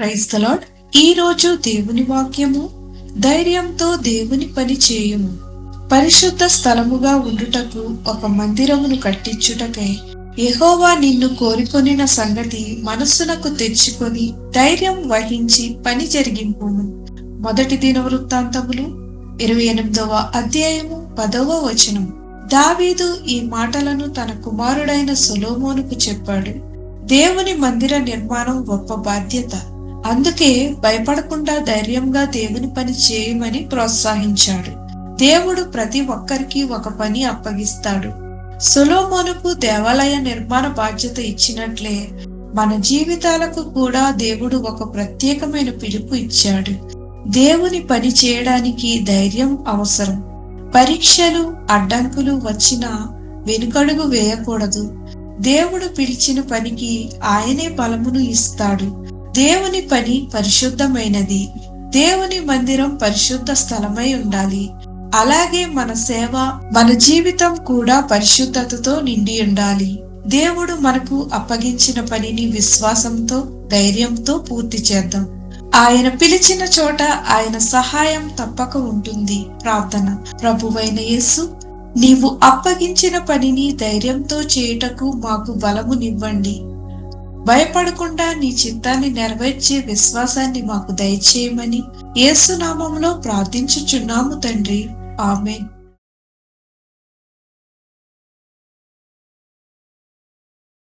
Praise the lord. ఈ రోజు దేవుని వాక్యము, ధైర్యంతో దేవుని పని చేయుము. పరిశుద్ధ స్థలముగా ఉండుటకు ఒక మందిరమును కట్టించుటకై యెహోవా నిన్ను కోరుకొనిన సంగతి మనస్సునకు తెచ్చుకొని ధైర్యం వహించి పని జరిగింపుము. మొదటి దినవృత్తాంతములు 28వ అధ్యాయము 10వ వచనం. దావీదు ఈ మాటలను తన కుమారుడైన సొలొమోనుకు చెప్పాడు. దేవుని మందిర నిర్మాణం గొప్ప బాధ్యత. అందుకే భయపడకుండా ధైర్యంగా దేవుని పని చేయమని ప్రోత్సహించాడు. దేవుడు ప్రతి ఒక్కరికి ఒక పని అప్పగిస్తాడు. సొలొమోనుకు దేవాలయ నిర్మాణ బాధ్యత ఇచ్చినట్లే మన జీవితాలకు కూడా దేవుడు ఒక ప్రత్యేకమైన పిలుపు ఇచ్చాడు. దేవుని పని చేయడానికి ధైర్యం అవసరం. పరీక్షలు, అడ్డంకులు వచ్చినా వెనుకడుగు వేయకూడదు. దేవుడు పిలిచిన పనికి ఆయనే బలమును ఇస్తాడు. దేవుని పని పరిశుద్ధమైనది. దేవుని మందిరం పరిశుద్ధ స్థలమై ఉండాలి. అలాగే మన సేవ, మన జీవితం కూడా పరిశుద్ధతతో నిండి ఉండాలి. దేవుడు మనకు అప్పగించిన పనిని విశ్వాసంతో, ధైర్యంతో పూర్తి చేద్దాం. ఆయన పిలిచిన చోట ఆయన సహాయం తప్పక ఉంటుంది. ప్రార్థన. ప్రభువైన యేసు, నీవు అప్పగించిన పనిని ధైర్యంతో చేయుటకు మాకు బలమునివ్వండి. భయపడకుండా నీ చిత్తాన్ని నెరవేర్చే విశ్వాసాన్ని మాకు దయచేయమని యేసు నామములో ప్రార్థించుచున్నాము తండ్రి. ఆమేన్.